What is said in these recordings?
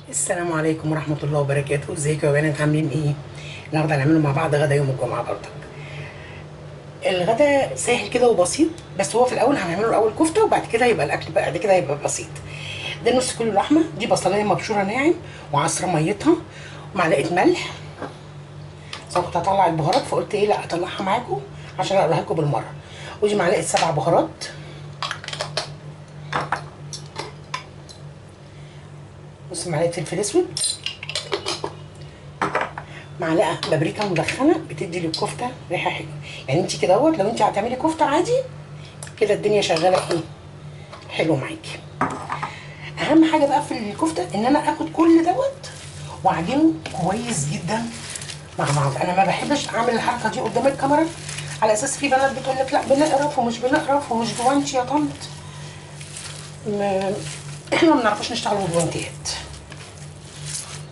السلام عليكم ورحمة الله وبركاته. ازيكم يا بنات، عاملين ايه؟ النهارده هنعمله مع بعض غدا يوم الجمعة برضك. الغدا سهل كده وبسيط، بس هو في الأول هنعمله الأول كفتة وبعد كده يبقى الأكل بعد كده يبقى بسيط. ده نص كيلو لحمة، دي بصلاية مبشورة ناعم وعصرة ميتها ومعلقة ملح. بس أنا كنت هطلع البهارات فقلت ايه لا اطلعها معاكم عشان اقولها لكم بالمرة. ودي معلقة 7 بهارات، نص معلقة فلفل اسود، معلقه بابريكا مدخنه بتدي للكفته ريحه حلوه. يعني انت كده اهوت لو انت هتعملي كفته عادي كده الدنيا شغاله ايه حلو معاكي. اهم حاجه بقى في الكفته ان انا اخد كل دوت واعجنه كويس جدا مع بعض. انا ما بحبش اعمل الحركه دي قدام الكاميرا على اساس في بنات بتقول لك لا بنقرف ومش بنقرف ومش جوانتي يا طنط. احنا ما بنعرفش نشتغل بجوانتيات.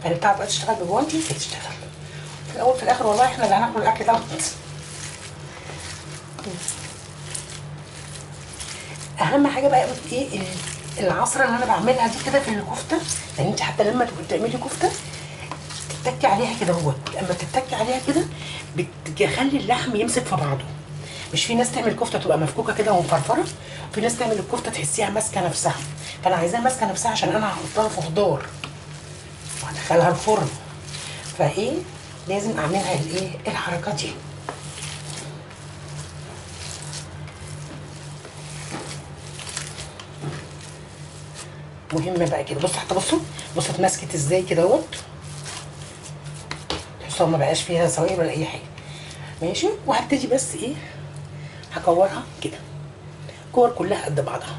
يعني بتعرف بقى تشتغل بجوانتي تشتغل في الاول في الاخر، والله احنا اللي هناكل الاكل دوت. اهم حاجه بقى ايه العصره اللي انا بعملها دي كده في الكفته. يعني انت حتى لما تبقي بتعملي كفته تتكي عليها كده اهوت، اما تتكي عليها كده بتخلي اللحم يمسك في بعضه. مش في ناس تعمل كفته تبقى مفكوكه كده ومفرفره، وفي ناس تعمل الكفته تحسيها ماسكه نفسها. فانا عايزاها ماسكه نفسها عشان انا هحطها في خضار وهدخلها الفرن. فايه لازم اعملها الايه الحركات دي. مهم بقى كده. بصوا حتى بصوا اتمسكت ازاي كده اهوت، تحسوها ما بقاش فيها سوائل ولا اي حاجه. ماشي، وهبتدي بس ايه هكورها كده كور كلها قد بعضها.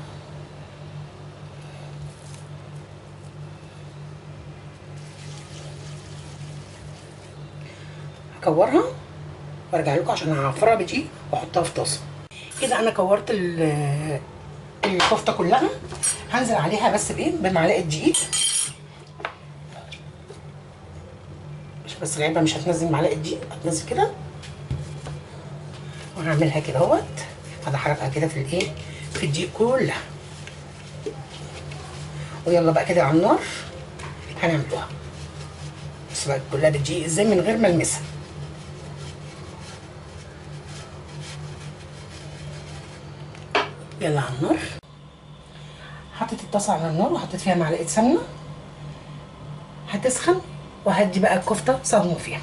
هكورها وارجع لكم عشان هعفرها بدقيق واحطها في طاسه. كده انا كورت الكفته كلها. هنزل عليها بس بايه بمعلقه دقيق، مش بس العلبه مش هتنزل معلقه دقيق، هتنزل كده. وهعملها كده اهوت، هدحرجها كده في الايه في الدقيق كلها. ويلا بقى كده على النار هنعملوها. بس بقى كلها بالدقيق ازاي من غير ما المسها. يلا على النار. حطيت الطاسه على النار وحطيت فيها معلقه سمنه هتسخن، وهدي بقى الكفته صدمه فيها.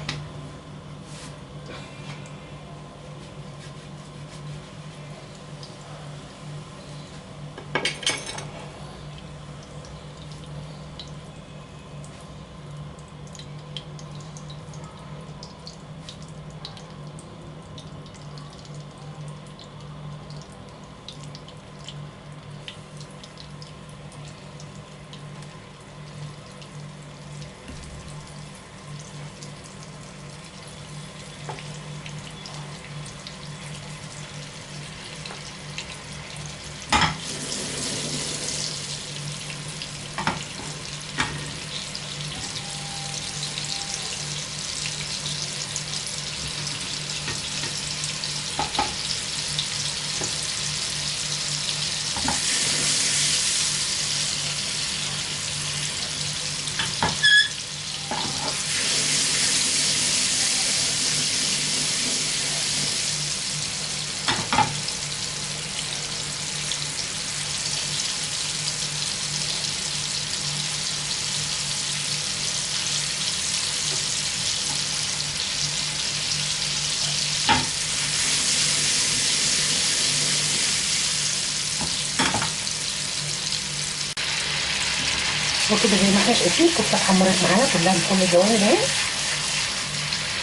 وكده زي ما احنا شايفين الكفته اتحمرت معانا كلها من كل الجوانب اهي.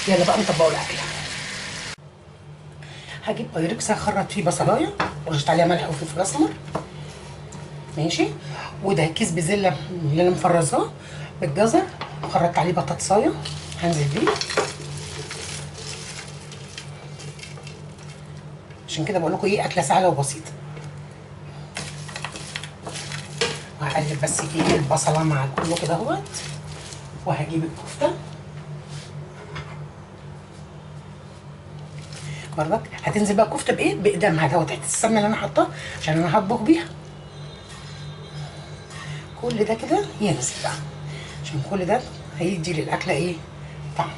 يلا بقى نطبقوا الاكل. هجيب بايركس اخرط فيه بصلايه ورشت عليها ملح وفلفل اسمر. ماشي، وده كيس بزله اللي انا مفرزاه بالجزر، وخرطت عليه بطاطسايه هنزل بيه. عشان كده بقول لكم ايه اكله سهله وبسيطه. وهقلب بس ايه البصله مع كله كده اهوت. وهجيب الكفته برضك هتنزل بقى الكفته بايه باقدامها دوت تحت السمنه اللي انا حاطاها عشان انا هطبخ بيها. كل ده كده ينزل بقى عشان كل ده هيدي للاكله ايه طعم.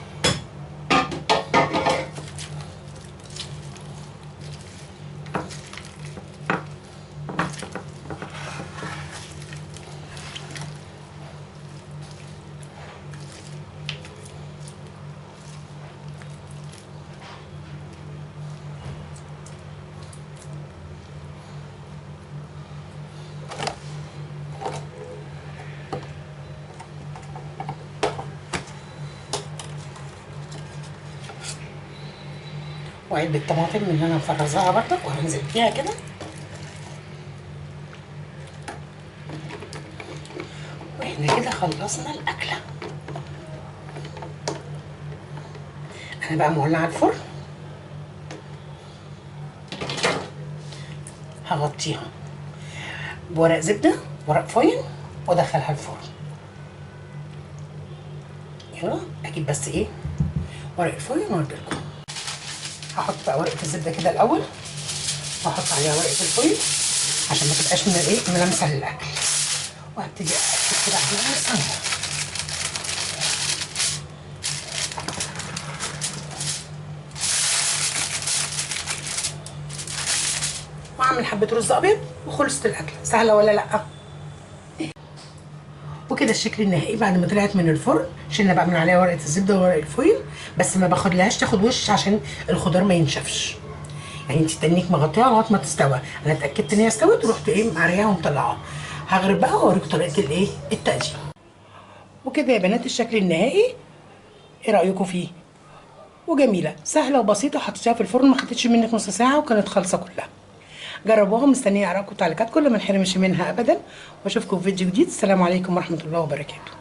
وعلبة الطماطم اللي انا مفرزاها برضك وهنزل فيها كده. واحنا كده خلصنا الاكله. انا بقى مولعه الفرن، هغطيها بورق زبده، ورق فويل، وادخلها الفرن. يلا اجيب بس ايه ورق الفويل واوريلكم. هحط بقى ورقه الزبده كده الاول، واحط عليها ورقه الفويل عشان ما تبقاش من ايه ملامسه للاكل، وهبتدي اكتب كده عليها ثانيه. واعمل حبه رز ابيض وخلصت الاكله. سهله ولا لا؟ وكده الشكل النهائي بعد ما طلعت من الفرن. شلنا بقى من عليها ورقه الزبده وورق الفويل، بس ما باخدلهاش تاخد وش عشان الخضار ما ينشفش. يعني انت تنيك مغطيها لغايه ما تستوى. انا اتاكدت ان هي استوت ورحت ايه مقرياها ومطلعاها. هغرب بقى واوريكم طريقه الايه التقديم. وكده يا بنات الشكل النهائي. ايه رايكم فيه؟ وجميله سهله وبسيطه، حطيتيها في الفرن ما خدتش منك نص ساعه وكانت خالصه كلها. جربوها، مستنيه ارائكم وتعليقاتكم، ما نحرمش منها ابدا. واشوفكم في فيديو جديد. السلام عليكم ورحمه الله وبركاته.